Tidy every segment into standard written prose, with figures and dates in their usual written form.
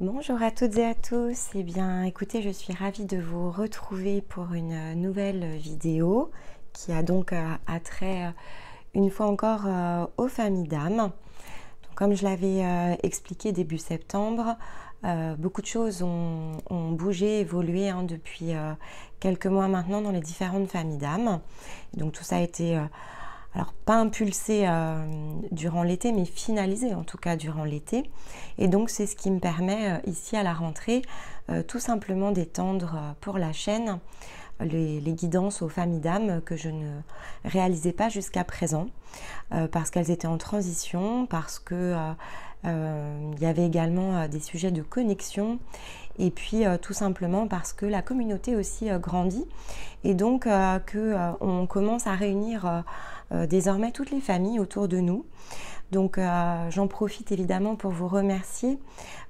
Bonjour à toutes et à tous. Eh bien, écoutez, je suis ravie de vous retrouver pour une nouvelle vidéo qui a donc attrait une fois encore aux familles d'âme. Donc, comme je l'avais expliqué début septembre, beaucoup de choses ont bougé, évolué depuis quelques mois maintenant dans les différentes familles d'âme. Donc tout ça a été alors pas impulsé durant l'été, mais finalisé en tout cas durant l'été. Et donc c'est ce qui me permet ici à la rentrée tout simplement d'étendre pour la chaîne les guidances aux familles d'âme que je ne réalisais pas jusqu'à présent, parce qu'elles étaient en transition, parce que il y avait également des sujets de connexion, et puis tout simplement parce que la communauté aussi grandit, et donc on commence à réunir désormais toutes les familles autour de nous. Donc j'en profite évidemment pour vous remercier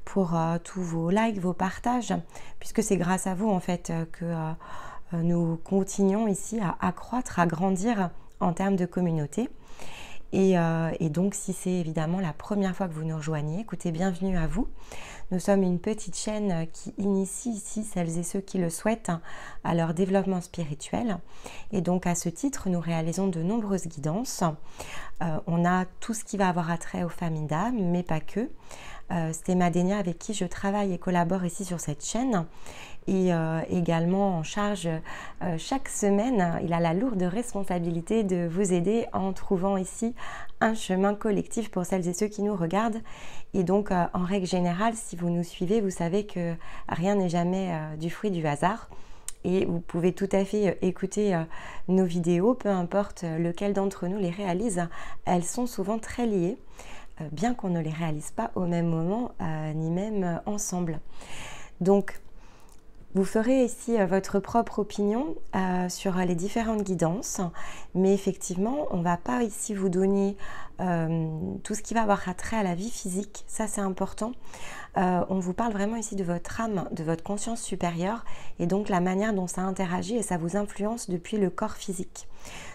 pour tous vos likes, vos partages, puisque c'est grâce à vous en fait que nous continuons ici à croître, à grandir en termes de communauté. Et donc si c'est évidemment la première fois que vous nous rejoignez, écoutez, bienvenue à vous. Nous sommes une petite chaîne qui initie ici celles et ceux qui le souhaitent à leur développement spirituel. Et donc à ce titre, nous réalisons de nombreuses guidances. On a tout ce qui va avoir attrait aux familles d'âme, mais pas que. C'est Madenia avec qui je travaille et collabore ici sur cette chaîne. Et également en charge chaque semaine, il a la lourde responsabilité de vous aider en trouvant ici un chemin collectif pour celles et ceux qui nous regardent. Et donc en règle générale, si vous nous suivez, vous savez que rien n'est jamais du fruit du hasard. Et vous pouvez tout à fait écouter nos vidéos, peu importe lequel d'entre nous les réalise, elles sont souvent très liées, bien qu'on ne les réalise pas au même moment, ni même ensemble. Donc, vous ferez ici votre propre opinion sur les différentes guidances, mais effectivement, on ne va pas ici vous donner tout ce qui va avoir attrait à la vie physique, ça c'est important. On vous parle vraiment ici de votre âme, de votre conscience supérieure, et donc la manière dont ça interagit et ça vous influence depuis le corps physique.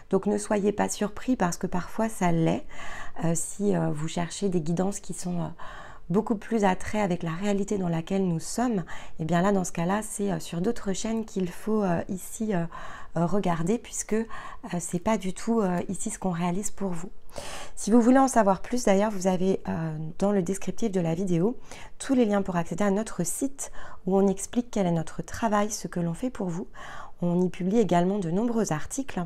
Donc ne soyez pas surpris parce que parfois ça l'est, si vous cherchez des guidances qui sont beaucoup plus attrait avec la réalité dans laquelle nous sommes, et bien là dans ce cas-là c'est sur d'autres chaînes qu'il faut ici regarder, puisque c'est pas du tout ici ce qu'on réalise pour vous. Si vous voulez en savoir plus, d'ailleurs vous avez dans le descriptif de la vidéo tous les liens pour accéder à notre site où on explique quel est notre travail, ce que l'on fait pour vous. On y publie également de nombreux articles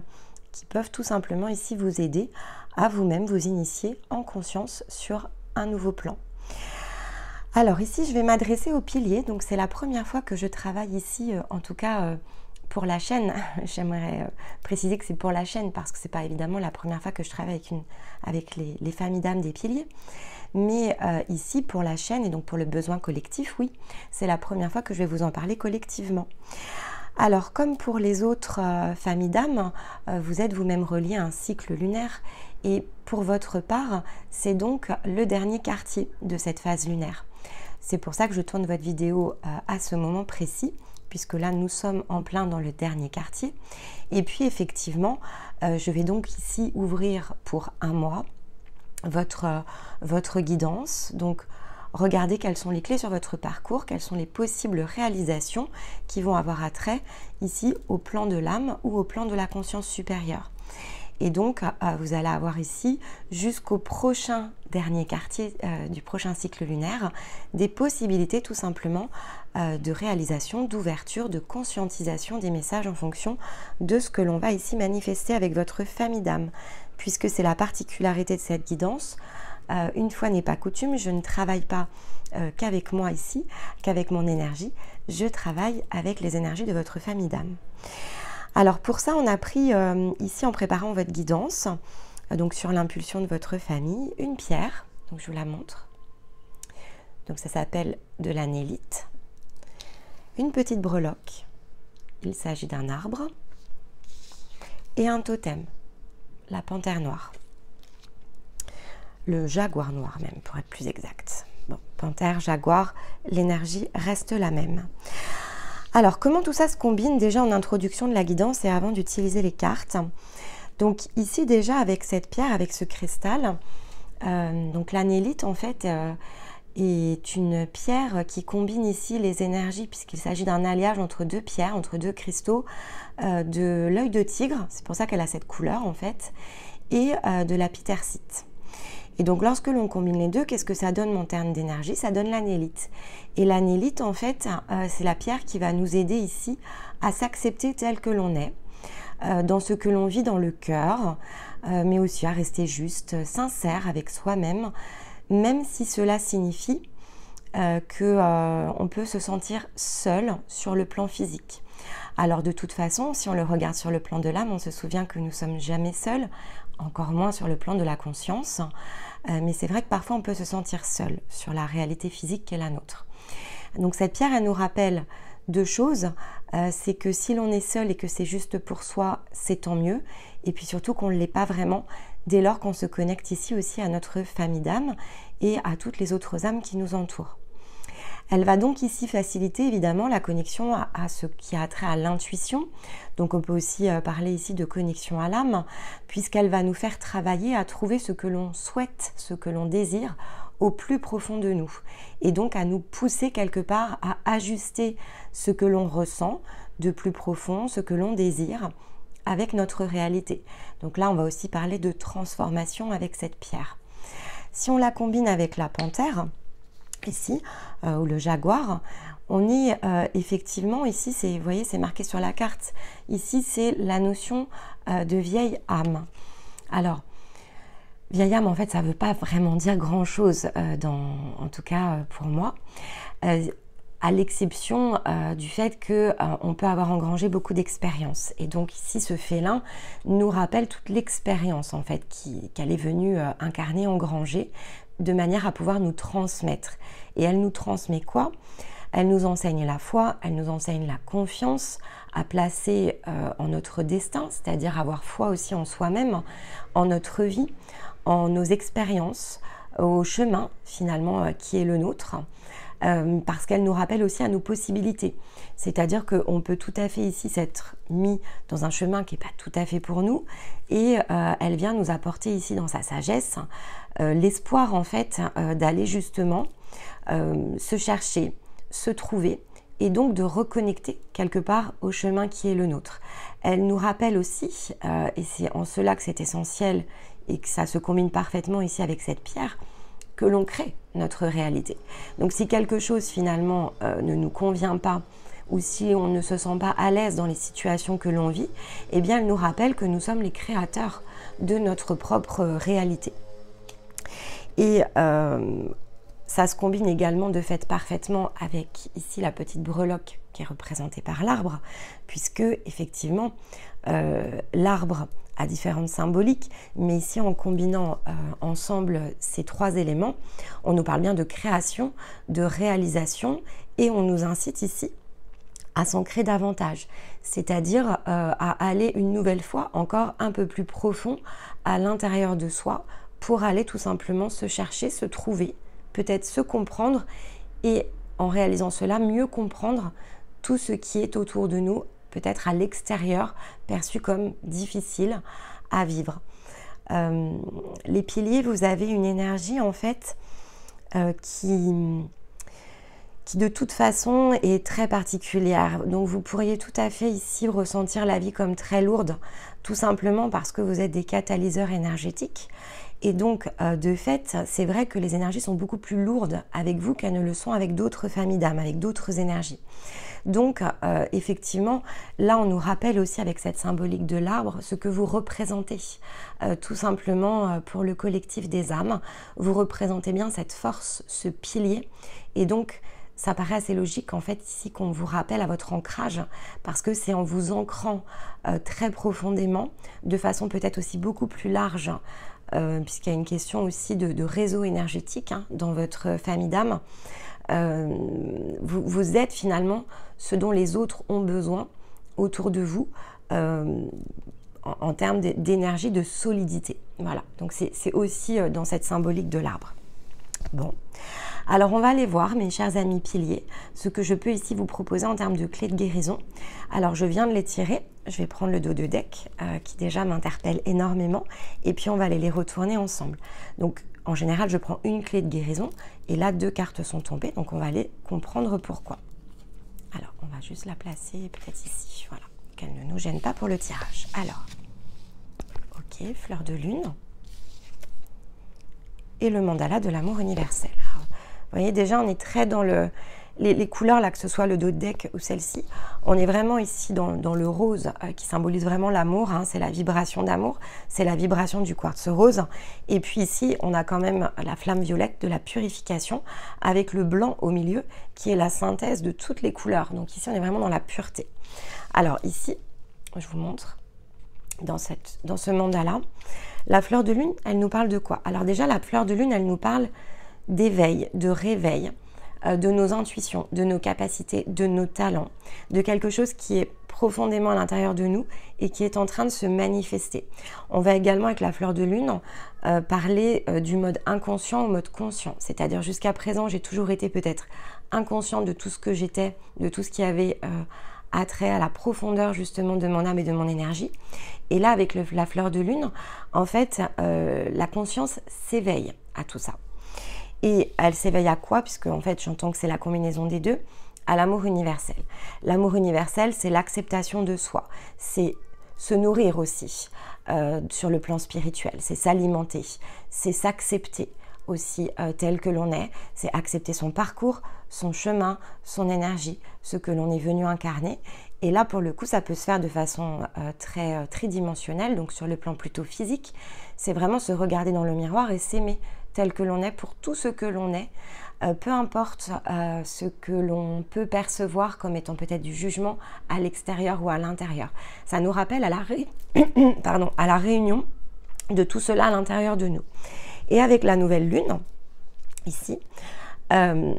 qui peuvent tout simplement ici vous aider à vous-même vous initier en conscience sur un nouveau plan. Alors ici, je vais m'adresser aux piliers, donc c'est la première fois que je travaille ici, en tout cas pour la chaîne. J'aimerais préciser que c'est pour la chaîne parce que c'est pas évidemment la première fois que je travaille avec les familles d'âmes des piliers. Mais ici, pour la chaîne et donc pour le besoin collectif, oui, c'est la première fois que je vais vous en parler collectivement. Alors, comme pour les autres familles d'âmes, vous êtes vous-même relié à un cycle lunaire, et pour votre part, c'est donc le dernier quartier de cette phase lunaire. C'est pour ça que je tourne votre vidéo à ce moment précis, puisque là nous sommes en plein dans le dernier quartier. Et puis effectivement, je vais donc ici ouvrir pour un mois votre guidance. Donc regardez quelles sont les clés sur votre parcours, quelles sont les possibles réalisations qui vont avoir attrait ici au plan de l'âme ou au plan de la conscience supérieure. Et donc, vous allez avoir ici, jusqu'au prochain dernier quartier du prochain cycle lunaire, des possibilités tout simplement de réalisation, d'ouverture, de conscientisation des messages en fonction de ce que l'on va ici manifester avec votre famille d'âme. Puisque c'est la particularité de cette guidance, une fois n'est pas coutume, je ne travaille pas qu'avec moi ici, qu'avec mon énergie, je travaille avec les énergies de votre famille d'âme. Alors pour ça, on a pris ici en préparant votre guidance, donc sur l'impulsion de votre famille, une pierre, donc je vous la montre. Donc ça s'appelle de l'anélite, une petite breloque, il s'agit d'un arbre, et un totem, la panthère noire. Le jaguar noir même, pour être plus exact. Bon, panthère, jaguar, l'énergie reste la même. Alors, comment tout ça se combine déjà en introduction de la guidance et avant d'utiliser les cartes? Donc ici déjà avec cette pierre, avec ce cristal, donc l'anélite en fait est une pierre qui combine ici les énergies, puisqu'il s'agit d'un alliage entre deux pierres, entre deux cristaux, de l'œil de tigre, c'est pour ça qu'elle a cette couleur en fait, et de la pithércite. Et donc lorsque l'on combine les deux, qu'est-ce que ça donne en termes d'énergie? Ça donne l'anélite. Et l'anélite en fait, c'est la pierre qui va nous aider ici à s'accepter tel que l'on est, dans ce que l'on vit dans le cœur, mais aussi à rester juste, sincère avec soi-même, même si cela signifie qu'on peut se sentir seul sur le plan physique. Alors de toute façon, si on le regarde sur le plan de l'âme, on se souvient que nous ne sommes jamais seuls, encore moins sur le plan de la conscience, mais c'est vrai que parfois on peut se sentir seul sur la réalité physique qui est la nôtre. Donc cette pierre, elle nous rappelle deux choses, c'est que si l'on est seul et que c'est juste pour soi, c'est tant mieux, et puis surtout qu'on ne l'est pas vraiment dès lors qu'on se connecte ici aussi à notre famille d'âmes et à toutes les autres âmes qui nous entourent. Elle va donc ici faciliter évidemment la connexion à ce qui a trait à l'intuition. Donc on peut aussi parler ici de connexion à l'âme, puisqu'elle va nous faire travailler à trouver ce que l'on souhaite, ce que l'on désire au plus profond de nous. Et donc à nous pousser quelque part à ajuster ce que l'on ressent de plus profond, ce que l'on désire avec notre réalité. Donc là on va aussi parler de transformation avec cette pierre. Si on la combine avec la panthère, ici, ou le jaguar, on est effectivement, ici, vous voyez, c'est marqué sur la carte, ici c'est la notion de vieille âme. Alors, vieille âme, en fait, ça ne veut pas vraiment dire grand-chose, en tout cas pour moi, à l'exception du fait qu'on peut avoir engrangé beaucoup d'expérience. Et donc ici, ce félin nous rappelle toute l'expérience, en fait, qu'elle est venue incarner, engranger, de manière à pouvoir nous transmettre. Et elle nous transmet quoi? Elle nous enseigne la foi, elle nous enseigne la confiance à placer en notre destin, c'est-à-dire avoir foi aussi en soi-même, en notre vie, en nos expériences, au chemin finalement qui est le nôtre, parce qu'elle nous rappelle aussi à nos possibilités. C'est-à-dire qu'on peut tout à fait ici s'être mis dans un chemin qui n'est pas tout à fait pour nous, et elle vient nous apporter ici dans sa sagesse l'espoir en fait d'aller justement se chercher, se trouver, et donc de reconnecter quelque part au chemin qui est le nôtre. Elle nous rappelle aussi, et c'est en cela que c'est essentiel et que ça se combine parfaitement ici avec cette pierre, que l'on crée notre réalité. Donc si quelque chose finalement ne nous convient pas, ou si on ne se sent pas à l'aise dans les situations que l'on vit, eh bien elle nous rappelle que nous sommes les créateurs de notre propre réalité. Et ça se combine également de fait parfaitement avec ici la petite breloque qui est représentée par l'arbre, puisque effectivement l'arbre a différentes symboliques, mais ici en combinant ensemble ces trois éléments, on nous parle bien de création, de réalisation, et on nous incite ici à s'ancrer davantage, c'est-à-dire à aller une nouvelle fois encore un peu plus profond à l'intérieur de soi pour aller tout simplement se chercher, se trouver, peut-être se comprendre, et en réalisant cela, mieux comprendre tout ce qui est autour de nous, peut-être à l'extérieur, perçu comme difficile à vivre. Les piliers, vous avez une énergie en fait qui de toute façon est très particulière. Donc vous pourriez tout à fait ici ressentir la vie comme très lourde, tout simplement parce que vous êtes des catalyseurs énergétiques. Et donc, de fait, c'est vrai que les énergies sont beaucoup plus lourdes avec vous qu'elles ne le sont avec d'autres familles d'âmes, avec d'autres énergies. Donc, effectivement, là, on nous rappelle aussi avec cette symbolique de l'arbre ce que vous représentez. Tout simplement, pour le collectif des âmes, vous représentez bien cette force, ce pilier. Et donc, ça paraît assez logique en fait ici qu'on vous rappelle à votre ancrage, parce que c'est en vous ancrant très profondément, de façon peut-être aussi beaucoup plus large, puisqu'il y a une question aussi de réseau énergétique dans votre famille d'âmes. Vous êtes finalement ce dont les autres ont besoin autour de vous en termes d'énergie, de solidité. Voilà, donc c'est aussi dans cette symbolique de l'arbre. Bon, alors on va aller voir, mes chers amis piliers, ce que je peux ici vous proposer en termes de clés de guérison. Alors je viens de les tirer, je vais prendre le dos de deck qui déjà m'interpelle énormément, et puis on va aller les retourner ensemble. Donc En général, je prends une clé de guérison et là, 2 cartes sont tombées, donc on va aller comprendre pourquoi. Alors, on va juste la placer peut-être ici, voilà, qu'elle ne nous gêne pas pour le tirage. Alors, ok, fleur de lune et le mandala de l'amour universel. Alors, vous voyez, déjà, on est très dans les couleurs, là, que ce soit le dos de deck ou celle-ci, on est vraiment ici dans le rose qui symbolise vraiment l'amour, hein, c'est la vibration d'amour, c'est la vibration du quartz rose. Et puis ici, on a quand même la flamme violette de la purification avec le blanc au milieu qui est la synthèse de toutes les couleurs. Donc ici, on est vraiment dans la pureté. Alors ici, je vous montre, dans ce mandala, la fleur de lune, elle nous parle de quoi? Alors déjà, la fleur de lune, elle nous parle d'éveil, de réveil, de nos intuitions, de nos capacités, de nos talents, de quelque chose qui est profondément à l'intérieur de nous et qui est en train de se manifester. On va également, avec la fleur de lune, parler du mode inconscient au mode conscient. C'est-à-dire, jusqu'à présent, j'ai toujours été peut-être inconsciente de tout ce que j'étais, de tout ce qui avait attrait à la profondeur justement de mon âme et de mon énergie. Et là, avec la fleur de lune, en fait, la conscience s'éveille à tout ça. Et elle s'éveille à quoi? Puisque en fait, j'entends que c'est la combinaison des deux, à l'amour universel. L'amour universel, c'est l'acceptation de soi. C'est se nourrir aussi sur le plan spirituel. C'est s'alimenter. C'est s'accepter aussi tel que l'on est. C'est accepter son parcours, son chemin, son énergie, ce que l'on est venu incarner. Et là, pour le coup, ça peut se faire de façon très tridimensionnelle, donc sur le plan plutôt physique. C'est vraiment se regarder dans le miroir et s'aimer tel que l'on est pour tout ce que l'on est, peu importe ce que l'on peut percevoir comme étant peut-être du jugement à l'extérieur ou à l'intérieur. Ça nous rappelle à la réunion de tout cela à l'intérieur de nous. Et avec la nouvelle lune, ici, il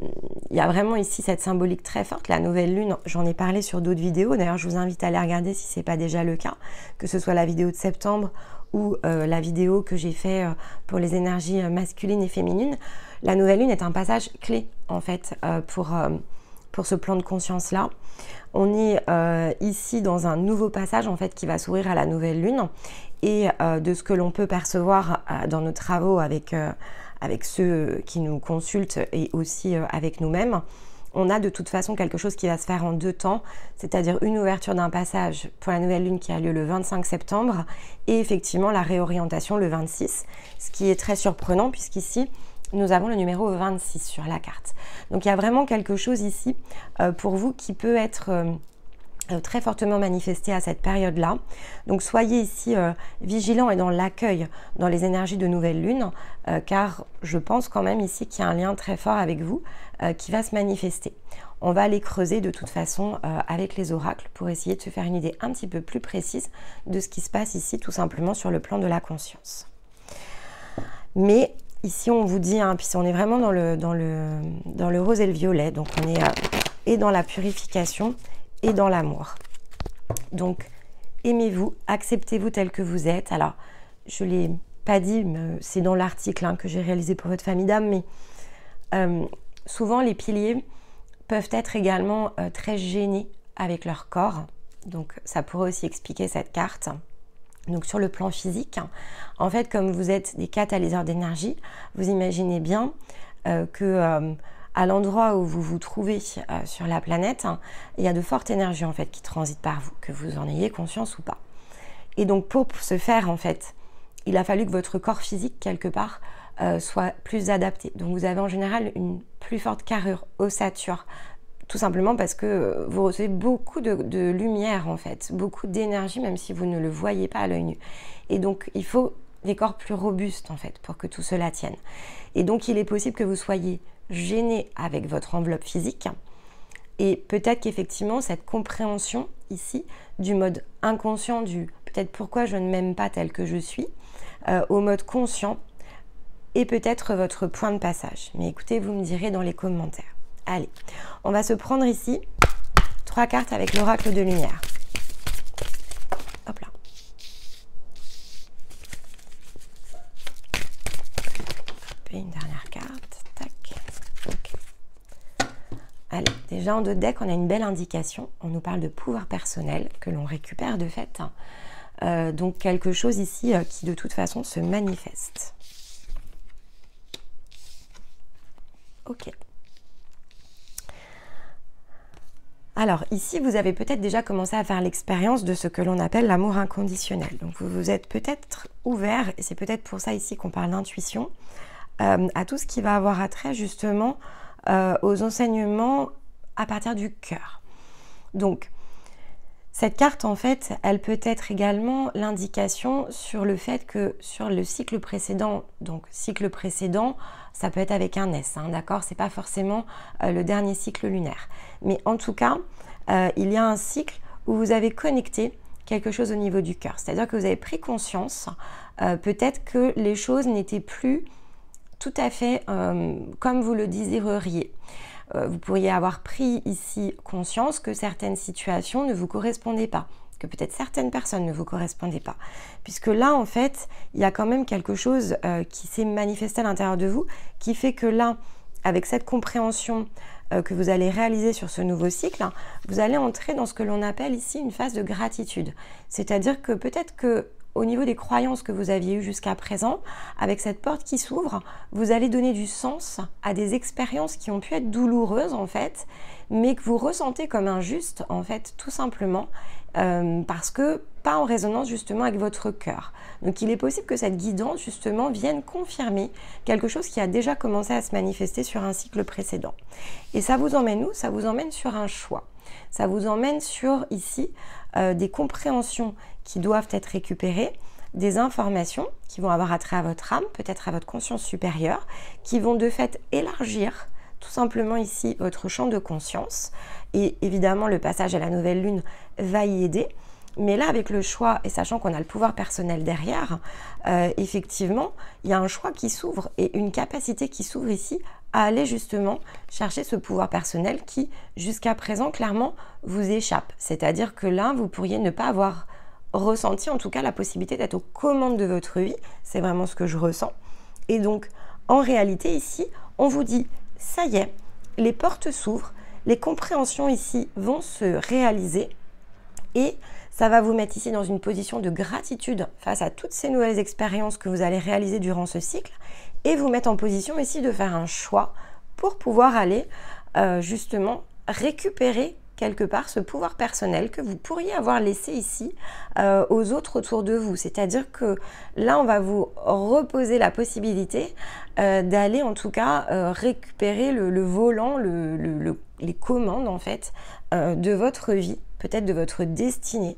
y a vraiment ici cette symbolique très forte. La nouvelle lune, j'en ai parlé sur d'autres vidéos, d'ailleurs je vous invite à les regarder si ce n'est pas déjà le cas, que ce soit la vidéo de septembre ou la vidéo que j'ai fait pour les énergies masculines et féminines. La nouvelle lune est un passage clé en fait pour ce plan de conscience là. On est ici dans un nouveau passage en fait qui va s'ouvrir à la nouvelle lune et de ce que l'on peut percevoir dans nos travaux avec ceux qui nous consultent et aussi avec nous-mêmes, on a de toute façon quelque chose qui va se faire en 2 temps, c'est-à-dire une ouverture d'un passage pour la nouvelle lune qui a lieu le 25 septembre et effectivement la réorientation le 26, ce qui est très surprenant puisqu'ici, nous avons le numéro 26 sur la carte. Donc il y a vraiment quelque chose ici pour vous qui peut être très fortement manifesté à cette période-là. Donc soyez ici vigilants et dans l'accueil, dans les énergies de nouvelle lune, car je pense quand même ici qu'il y a un lien très fort avec vous qui va se manifester. On va aller creuser de toute façon avec les oracles pour essayer de se faire une idée un petit peu plus précise de ce qui se passe ici tout simplement sur le plan de la conscience. Mais ici on vous dit, hein, puis on est vraiment dans le rose et le violet, donc on est et dans la purification et dans l'amour. Donc, aimez-vous, acceptez-vous tel que vous êtes. Alors, je ne l'ai pas dit, mais c'est dans l'article hein, que j'ai réalisé pour votre famille d'âme, mais souvent les piliers peuvent être également très gênés avec leur corps. Donc, ça pourrait aussi expliquer cette carte. Donc, sur le plan physique, en fait, comme vous êtes des catalyseurs d'énergie, vous imaginez bien que à l'endroit où vous vous trouvez sur la planète, il y a de fortes énergies en fait qui transitent par vous, que vous en ayez conscience ou pas. Et donc pour ce faire en fait, il a fallu que votre corps physique quelque part soit plus adapté. Donc vous avez en général une plus forte carrure, ossature, tout simplement parce que vous recevez beaucoup de lumière en fait, beaucoup d'énergie même si vous ne le voyez pas à l'œil nu. Et donc il faut des corps plus robustes en fait pour que tout cela tienne. Et donc il est possible que vous soyez gêné avec votre enveloppe physique et peut-être qu'effectivement cette compréhension ici du mode inconscient du peut-être pourquoi je ne m'aime pas tel que je suis au mode conscient est peut-être votre point de passage. Mais écoutez, vous me direz dans les commentaires. Allez, on va se prendre ici 3 cartes avec l'oracle de lumière. Hop là. Et une dernière carte. Allez, déjà en 2 decks, on a une belle indication. On nous parle de pouvoir personnel que l'on récupère de fait. Donc quelque chose ici qui de toute façon se manifeste. Ok. Alors ici, vous avez peut-être déjà commencé à faire l'expérience de ce que l'on appelle l'amour inconditionnel. Donc vous vous êtes peut-être ouvert, et c'est peut-être pour ça ici qu'on parle d'intuition, à tout ce qui va avoir attrait justement aux enseignements à partir du cœur. Donc cette carte en fait, elle peut être également l'indication sur le fait que sur le cycle précédent, donc cycle précédent, ça peut être avec un S, hein, d'accord? C'est pas forcément le dernier cycle lunaire. Mais en tout cas, il y a un cycle où vous avez connecté quelque chose au niveau du cœur. C'est-à-dire que vous avez pris conscience, peut-être que les choses n'étaient plus tout à fait comme vous le désireriez. Vous pourriez avoir pris ici conscience que certaines situations ne vous correspondaient pas, que peut-être certaines personnes ne vous correspondaient pas. Puisque là, en fait, il y a quand même quelque chose qui s'est manifesté à l'intérieur de vous, qui fait que là, avec cette compréhension que vous allez réaliser sur ce nouveau cycle, hein, vous allez entrer dans ce que l'on appelle ici une phase de gratitude. C'est-à-dire que peut-être que au niveau des croyances que vous aviez eues jusqu'à présent, avec cette porte qui s'ouvre, vous allez donner du sens à des expériences qui ont pu être douloureuses en fait, mais que vous ressentez comme injustes en fait, tout simplement, parce que pas en résonance justement avec votre cœur. Donc il est possible que cette guidance justement vienne confirmer quelque chose qui a déjà commencé à se manifester sur un cycle précédent. Et ça vous emmène où? Ça vous emmène sur un choix. Ça vous emmène sur ici des compréhensions qui doivent être récupérées, des informations qui vont avoir attrait à votre âme, peut-être à votre conscience supérieure, qui vont de fait élargir tout simplement ici votre champ de conscience. Et évidemment, le passage à la nouvelle lune va y aider. Mais là, avec le choix, et sachant qu'on a le pouvoir personnel derrière, effectivement, il y a un choix qui s'ouvre et une capacité qui s'ouvre ici à aller justement chercher ce pouvoir personnel qui, jusqu'à présent, clairement, vous échappe. C'est-à-dire que là, vous pourriez ne pas avoir ressenti, en tout cas, la possibilité d'être aux commandes de votre vie. C'est vraiment ce que je ressens. Et donc, en réalité, ici, on vous dit, ça y est, les portes s'ouvrent, les compréhensions ici vont se réaliser et ça va vous mettre ici dans une position de gratitude face à toutes ces nouvelles expériences que vous allez réaliser durant ce cycle et vous mettre en position ici de faire un choix pour pouvoir aller justement récupérer quelque part ce pouvoir personnel que vous pourriez avoir laissé ici aux autres autour de vous. C'est-à-dire que là, on va vous reposer la possibilité d'aller en tout cas récupérer le volant, les commandes en fait de votre vie, peut-être de votre destinée.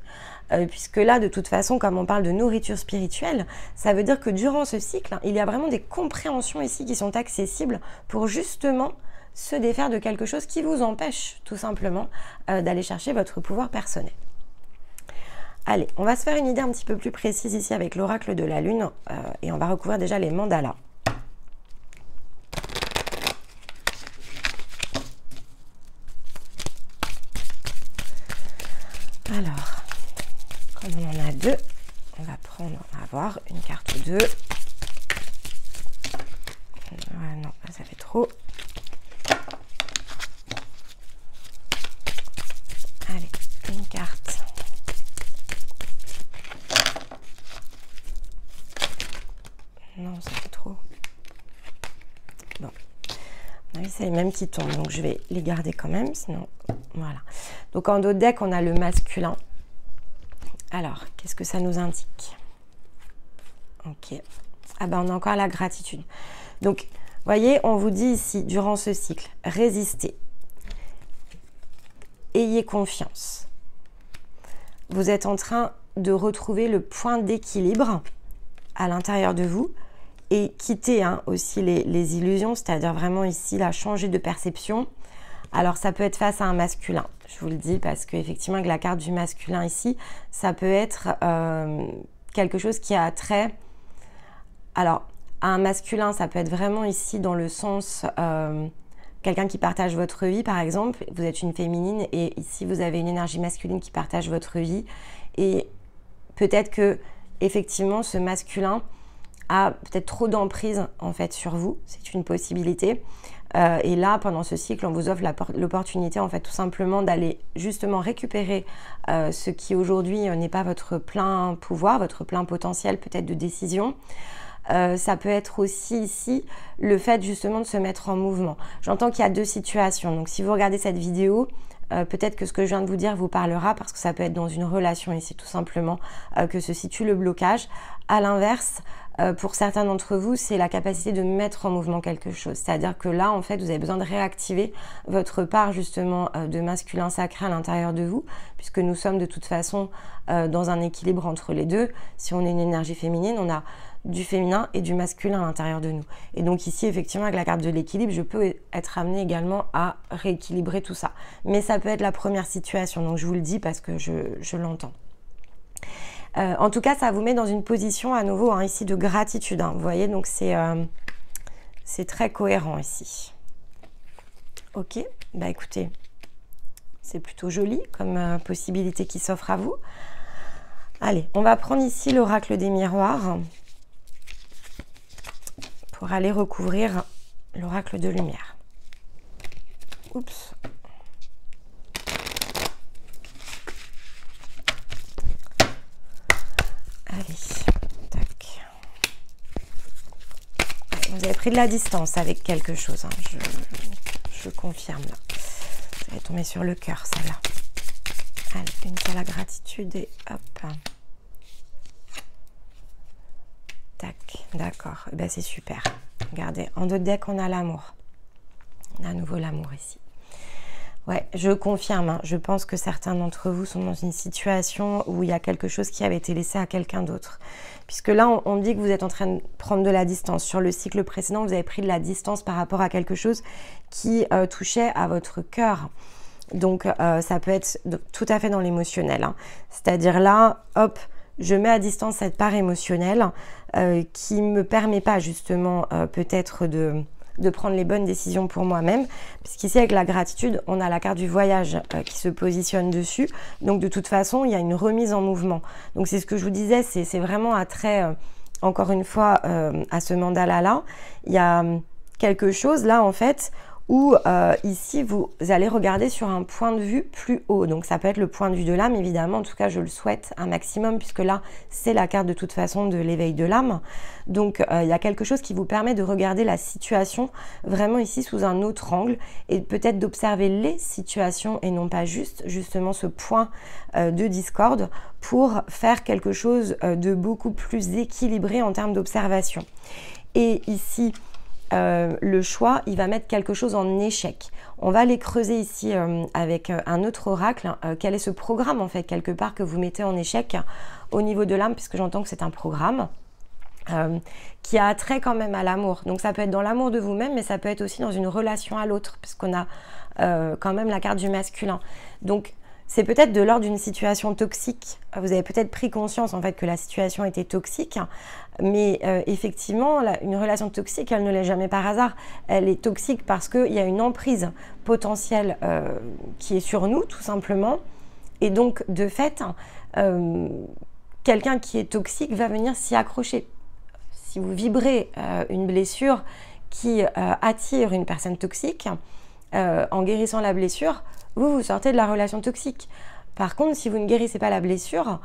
Puisque là, de toute façon, comme on parle de nourriture spirituelle, ça veut dire que durant ce cycle, hein, il y a vraiment des compréhensions ici qui sont accessibles pour justement se défaire de quelque chose qui vous empêche tout simplement d'aller chercher votre pouvoir personnel. Allez, on va se faire une idée un petit peu plus précise ici avec l'oracle de la lune et on va recouvrir déjà les mandalas. Alors, comme on en a deux, on va avoir une carte ou deux. Non, ça fait trop. Allez, une carte. Non, ça fait trop. Bon, c'est les mêmes qui tombent, donc je vais les garder quand même, sinon, voilà. Donc en dos de deck, on a le masculin. Alors, qu'est-ce que ça nous indique? Ok. Ah ben, on a encore la gratitude. Donc, voyez, on vous dit ici, durant ce cycle, résistez. Ayez confiance. Vous êtes en train de retrouver le point d'équilibre à l'intérieur de vous et quitter aussi les illusions, c'est-à-dire vraiment ici, là, changer de perception. Alors, ça peut être face à un masculin, je vous le dis, parce qu'effectivement, avec la carte du masculin ici, ça peut être quelque chose qui a trait... Alors, à un masculin, ça peut être vraiment ici dans le sens... quelqu'un qui partage votre vie, par exemple, vous êtes une féminine et ici, vous avez une énergie masculine qui partage votre vie. Et peut-être que, effectivement, ce masculin a peut-être trop d'emprise, en fait, sur vous. C'est une possibilité. Et là, pendant ce cycle, on vous offre l'opportunité, en fait, tout simplement d'aller justement récupérer ce qui aujourd'hui n'est pas votre plein pouvoir, votre plein potentiel peut-être de décision. ça peut être aussi ici le fait justement de se mettre en mouvement. J'entends qu'il y a deux situations. Donc si vous regardez cette vidéo, peut-être que ce que je viens de vous dire vous parlera parce que ça peut être dans une relation ici tout simplement que se situe le blocage. À l'inverse, pour certains d'entre vous, c'est la capacité de mettre en mouvement quelque chose. C'est-à-dire que là, en fait, vous avez besoin de réactiver votre part justement de masculin sacré à l'intérieur de vous, puisque nous sommes de toute façon dans un équilibre entre les deux. Si on est une énergie féminine, on a du féminin et du masculin à l'intérieur de nous. Et donc ici, effectivement, avec la carte de l'équilibre, je peux être amenée également à rééquilibrer tout ça. Mais ça peut être la première situation, donc je vous le dis parce que je l'entends. En tout cas, ça vous met dans une position à nouveau hein, ici de gratitude. Hein, vous voyez, donc c'est très cohérent ici. Ok, bah écoutez, c'est plutôt joli comme possibilité qui s'offre à vous. Allez, on va prendre ici l'oracle des miroirs pour aller recouvrir l'oracle de lumière. Oups. Allez, tac. Vous avez pris de la distance avec quelque chose, hein. Je confirme là. Ça va tomber sur le cœur, ça là. Allez, une fois la gratitude et hop. Tac, d'accord. Ben, c'est super. Regardez, en deux decks, on a l'amour. On a à nouveau l'amour ici. Ouais, je confirme. Hein. Je pense que certains d'entre vous sont dans une situation où il y a quelque chose qui avait été laissé à quelqu'un d'autre. Puisque là, on dit que vous êtes en train de prendre de la distance. Sur le cycle précédent, vous avez pris de la distance par rapport à quelque chose qui touchait à votre cœur. Donc, ça peut être tout à fait dans l'émotionnel. Hein. C'est-à-dire là, hop, je mets à distance cette part émotionnelle qui ne me permet pas justement peut-être de prendre les bonnes décisions pour moi-même. Puisqu'ici, avec la gratitude, on a la carte du voyage qui se positionne dessus. Donc, de toute façon, il y a une remise en mouvement. Donc, c'est ce que je vous disais, c'est vraiment attrait, encore une fois, à ce mandala-là. Il y a quelque chose là, en fait, où ici, vous allez regarder sur un point de vue plus haut. Donc, ça peut être le point de vue de l'âme, évidemment. En tout cas, je le souhaite un maximum, puisque là, c'est la carte de toute façon de l'éveil de l'âme. Donc, il y a quelque chose qui vous permet de regarder la situation vraiment ici sous un autre angle et peut-être d'observer les situations et non pas juste, justement, ce point de discorde pour faire quelque chose de beaucoup plus équilibré en termes d'observation. Et ici, le choix, il va mettre quelque chose en échec. On va aller creuser ici avec un autre oracle. Quel est ce programme, en fait, quelque part, que vous mettez en échec au niveau de l'âme, puisque j'entends que c'est un programme qui a attrait quand même à l'amour. Donc, ça peut être dans l'amour de vous-même, mais ça peut être aussi dans une relation à l'autre, puisqu'on a quand même la carte du masculin. Donc, c'est peut-être de l'ordre d'une situation toxique. Vous avez peut-être pris conscience en fait que la situation était toxique, mais effectivement, une relation toxique, elle ne l'est jamais par hasard. Elle est toxique parce qu'il y a une emprise potentielle qui est sur nous, tout simplement. Et donc, de fait, quelqu'un qui est toxique va venir s'y accrocher. Si vous vibrez une blessure qui attire une personne toxique, en guérissant la blessure, vous sortez de la relation toxique. Par contre, si vous ne guérissez pas la blessure,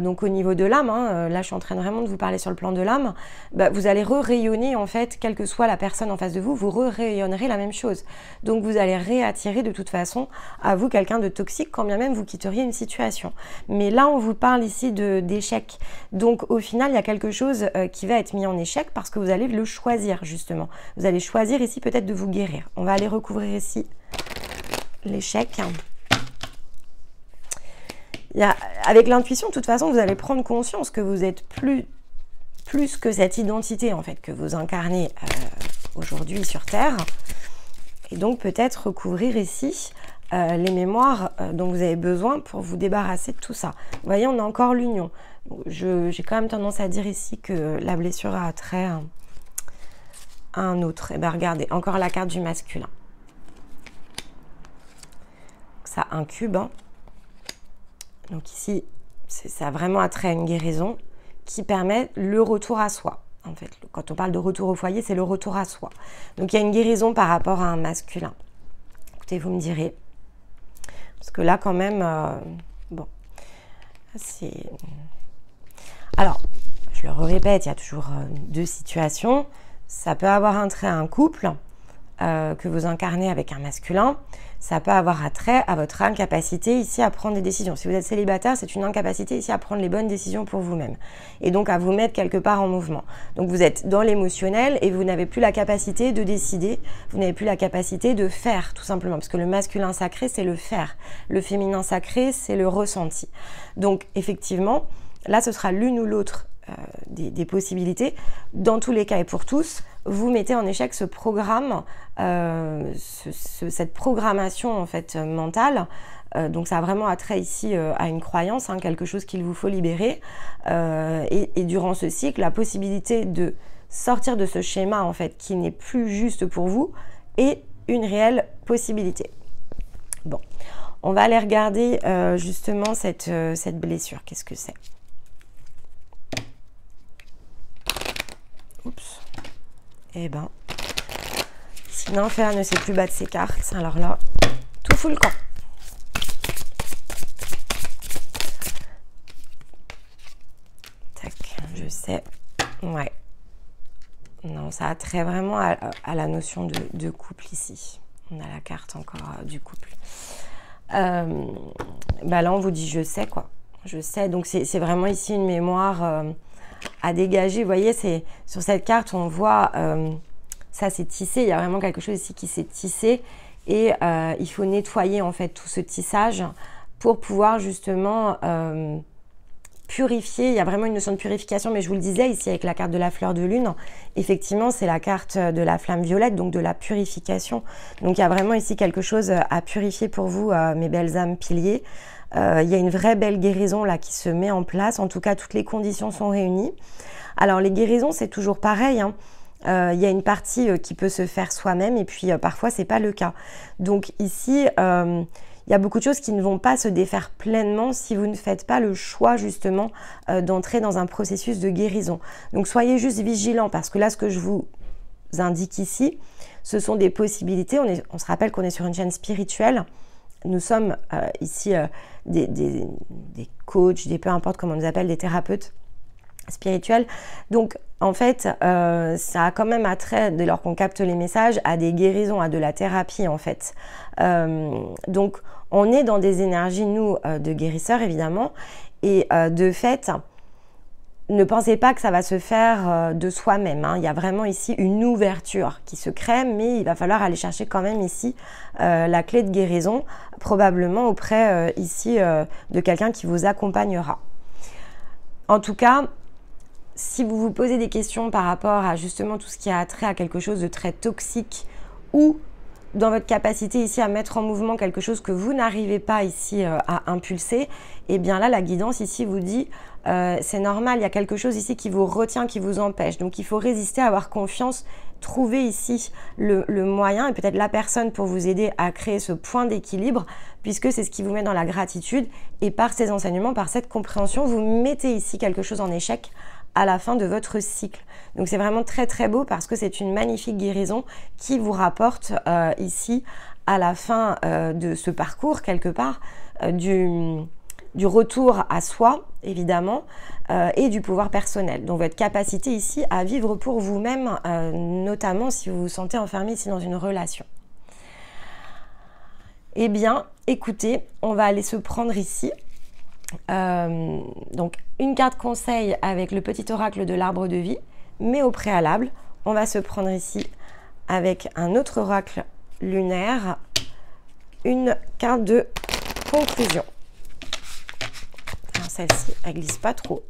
donc au niveau de l'âme, hein, là je suis en train vraiment de vous parler sur le plan de l'âme, bah, vous allez re-rayonner en fait, quelle que soit la personne en face de vous, vous re-rayonnerez la même chose. Donc vous allez réattirer de toute façon à vous quelqu'un de toxique quand bien même vous quitteriez une situation. Mais là on vous parle ici d'échec. Donc au final il y a quelque chose qui va être mis en échec parce que vous allez le choisir justement. Vous allez choisir ici peut-être de vous guérir. On va aller recouvrir ici l'échec. Avec l'intuition, de toute façon, vous allez prendre conscience que vous êtes plus que cette identité en fait que vous incarnez aujourd'hui sur Terre. Et donc peut-être recouvrir ici les mémoires dont vous avez besoin pour vous débarrasser de tout ça. Vous voyez, on a encore l'union. J'ai quand même tendance à dire ici que la blessure a trait à un autre. Et bien regardez, encore la carte du masculin. Ça incube, hein. Donc ici, ça a vraiment attrait à une guérison qui permet le retour à soi. En fait, quand on parle de retour au foyer, c'est le retour à soi. Donc il y a une guérison par rapport à un masculin. Écoutez, vous me direz. Parce que là, quand même, bon, c'est... Alors, je le répète, il y a toujours deux situations. Ça peut avoir un trait à un couple que vous incarnez avec un masculin. Ça peut avoir attrait à votre incapacité ici à prendre des décisions. Si vous êtes célibataire, c'est une incapacité ici à prendre les bonnes décisions pour vous-même. Et donc à vous mettre quelque part en mouvement. Donc vous êtes dans l'émotionnel et vous n'avez plus la capacité de décider. Vous n'avez plus la capacité de faire, tout simplement. Parce que le masculin sacré, c'est le faire. Le féminin sacré, c'est le ressenti. Donc effectivement, là, ce sera l'une ou l'autre des possibilités. Dans tous les cas et pour tous, vous mettez en échec ce programme, cette programmation en fait mentale. Donc ça a vraiment attrait ici à une croyance, quelque chose qu'il vous faut libérer. Et durant ce cycle, la possibilité de sortir de ce schéma en fait qui n'est plus juste pour vous est une réelle possibilité. Bon, on va aller regarder justement cette blessure. Qu'est-ce que c'est ? Oups. Eh ben, si l'enfer ne sait plus battre ses cartes, alors là, tout fout le camp. Tac, je sais. Ouais. Non, ça a trait vraiment à la notion de couple ici. On a la carte encore du couple. Bah là, on vous dit je sais quoi. Je sais. Donc, c'est vraiment ici une mémoire à dégager. Vous voyez, c'est sur cette carte, on voit ça s'est tissé. Il y a vraiment quelque chose ici qui s'est tissé et il faut nettoyer en fait tout ce tissage pour pouvoir justement purifier. Il y a vraiment une notion de purification, mais je vous le disais ici avec la carte de la fleur de lune, effectivement c'est la carte de la flamme violette, donc de la purification. Donc il y a vraiment ici quelque chose à purifier pour vous, mes belles âmes piliers. Il y a une vraie belle guérison là qui se met en place. En tout cas, toutes les conditions sont réunies. Alors les guérisons, c'est toujours pareil, hein. Il y a une partie qui peut se faire soi-même et puis parfois c'est pas le cas. Donc ici, il y a beaucoup de choses qui ne vont pas se défaire pleinement si vous ne faites pas le choix justement d'entrer dans un processus de guérison. Donc soyez juste vigilants parce que là, ce que je vous indique ici, ce sont des possibilités. On se rappelle qu'on est sur une chaîne spirituelle. Nous sommes ici des coachs, peu importe comment on nous appelle, des thérapeutes spirituels. Donc, en fait, ça a quand même attrait, dès lors qu'on capte les messages, à des guérisons, à de la thérapie, en fait. Donc, on est dans des énergies, nous, de guérisseurs, évidemment. Et de fait, ne pensez pas que ça va se faire de soi-même, hein. Il y a vraiment ici une ouverture qui se crée, mais il va falloir aller chercher quand même ici la clé de guérison, probablement auprès ici de quelqu'un qui vous accompagnera. En tout cas, si vous vous posez des questions par rapport à justement tout ce qui a trait à quelque chose de très toxique ou dans votre capacité ici à mettre en mouvement quelque chose que vous n'arrivez pas ici à impulser, et bien là, la guidance ici vous dit c'est normal, il y a quelque chose ici qui vous retient, qui vous empêche. Donc, il faut résister, avoir confiance, trouver ici le moyen et peut-être la personne pour vous aider à créer ce point d'équilibre puisque c'est ce qui vous met dans la gratitude et par ces enseignements, par cette compréhension, vous mettez ici quelque chose en échec à la fin de votre cycle. Donc c'est vraiment très très beau parce que c'est une magnifique guérison qui vous rapporte ici à la fin de ce parcours quelque part du retour à soi évidemment et du pouvoir personnel. Donc votre capacité ici à vivre pour vous-même notamment si vous vous sentez enfermé ici dans une relation. Eh bien écoutez, on va aller se prendre ici donc une carte conseil avec le petit oracle de l'arbre de vie, mais au préalable on va se prendre ici avec un autre oracle lunaire, une carte de conclusion. Celle-ci elle glisse pas trop,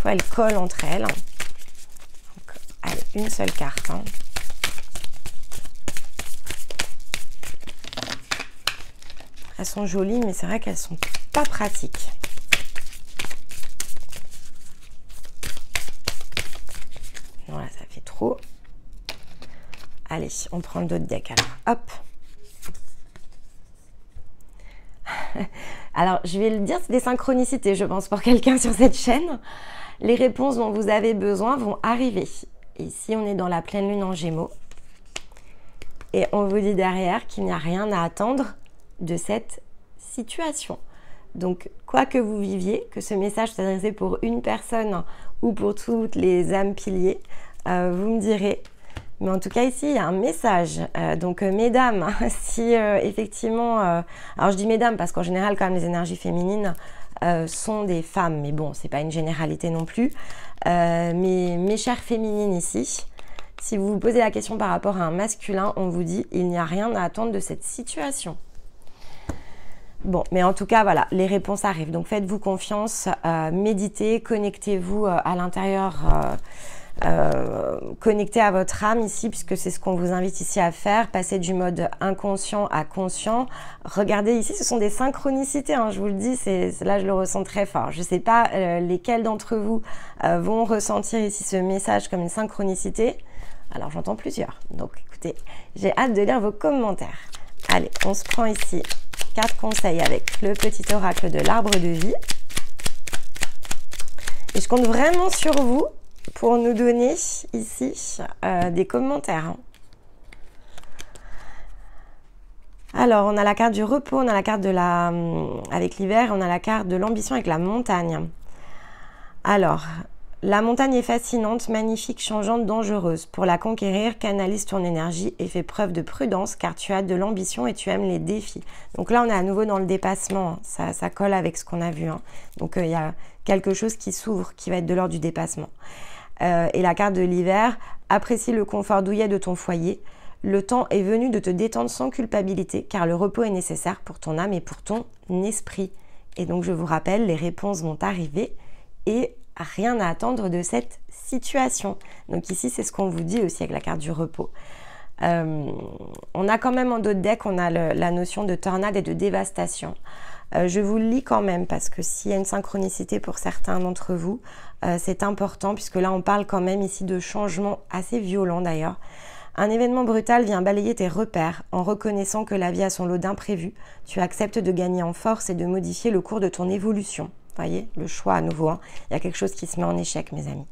elle colle entre elles. Donc, allez, une seule carte, hein. Elles sont jolies, mais c'est vrai qu'elles sont pas pratiques. Voilà, ça fait trop. Allez, on prend d'autres decks alors. Hop. Alors, je vais le dire, c'est des synchronicités, je pense, pour quelqu'un sur cette chaîne. Les réponses dont vous avez besoin vont arriver. Ici, on est dans la pleine lune en Gémeaux. Et on vous dit derrière qu'il n'y a rien à attendre de cette situation. Donc, quoi que vous viviez, que ce message s'adressait pour une personne ou pour toutes les âmes piliers, vous me direz. Mais en tout cas, ici, il y a un message. Donc, mesdames, si effectivement... alors, je dis mesdames parce qu'en général, quand même, les énergies féminines sont des femmes. Mais bon, c'est pas une généralité non plus. Mais mes chères féminines ici, si vous vous posez la question par rapport à un masculin, on vous dit, il n'y a rien à attendre de cette situation. Bon, mais en tout cas, voilà, les réponses arrivent. Donc, faites-vous confiance, méditez, connectez-vous à l'intérieur, connectez à votre âme ici, puisque c'est ce qu'on vous invite ici à faire. Passez du mode inconscient à conscient. Regardez ici, ce sont des synchronicités, hein, je vous le dis, là, je le ressens très fort. Je ne sais pas lesquels d'entre vous vont ressentir ici ce message comme une synchronicité. Alors, j'entends plusieurs. Donc, écoutez, j'ai hâte de lire vos commentaires. Allez, on se prend ici 4 conseils avec le petit oracle de l'arbre de vie. Et je compte vraiment sur vous pour nous donner ici des commentaires. Alors, on a la carte du repos, on a la carte avec l'hiver, on a la carte de l'ambition avec la montagne. Alors, la montagne est fascinante, magnifique, changeante, dangereuse. Pour la conquérir, canalise ton énergie et fais preuve de prudence car tu as de l'ambition et tu aimes les défis. Donc là, on est à nouveau dans le dépassement. Ça colle avec ce qu'on a vu. Donc, il y a quelque chose qui s'ouvre, qui va être de l'ordre du dépassement. Et la carte de l'hiver, apprécie le confort douillet de ton foyer. Le temps est venu de te détendre sans culpabilité car le repos est nécessaire pour ton âme et pour ton esprit. Et donc, je vous rappelle, les réponses vont arriver et rien à attendre de cette situation. Donc ici, c'est ce qu'on vous dit aussi avec la carte du repos. On a quand même en d'autres decks, on a la notion de tornade et de dévastation. Je vous le lis quand même parce que s'il y a une synchronicité pour certains d'entre vous, c'est important puisque là, on parle quand même ici de changements assez violents d'ailleurs. Un événement brutal vient balayer tes repères en reconnaissant que la vie a son lot d'imprévus. Tu acceptes de gagner en force et de modifier le cours de ton évolution. Vous voyez, le choix à nouveau, hein. Il y a quelque chose qui se met en échec, mes amis.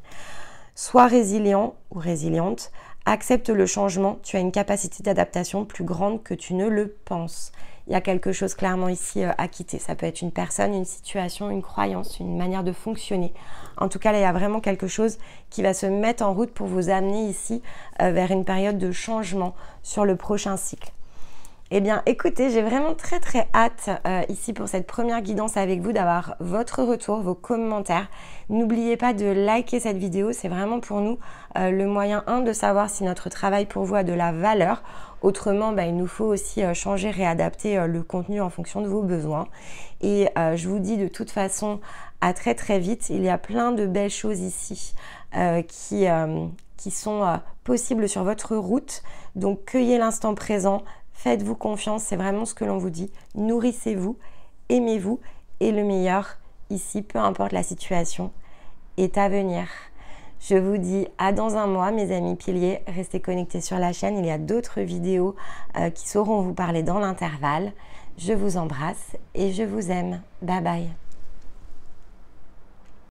Sois résilient ou résiliente, accepte le changement, tu as une capacité d'adaptation plus grande que tu ne le penses. Il y a quelque chose clairement ici à quitter. Ça peut être une personne, une situation, une croyance, une manière de fonctionner. En tout cas, là, il y a vraiment quelque chose qui va se mettre en route pour vous amener ici vers une période de changement sur le prochain cycle. Eh bien, écoutez, j'ai vraiment très hâte ici pour cette première guidance avec vous d'avoir votre retour, vos commentaires. N'oubliez pas de liker cette vidéo, c'est vraiment pour nous le moyen de savoir si notre travail pour vous a de la valeur. Autrement, il nous faut aussi changer, réadapter le contenu en fonction de vos besoins. Et je vous dis de toute façon à très vite. Il y a plein de belles choses ici qui sont possibles sur votre route. Donc, cueillez l'instant présent. Faites-vous confiance, c'est vraiment ce que l'on vous dit. Nourrissez-vous, aimez-vous et le meilleur ici, peu importe la situation, est à venir. Je vous dis à dans un mois, mes amis piliers. Restez connectés sur la chaîne. Il y a d'autres vidéos qui sauront vous parler dans l'intervalle. Je vous embrasse et je vous aime. Bye bye.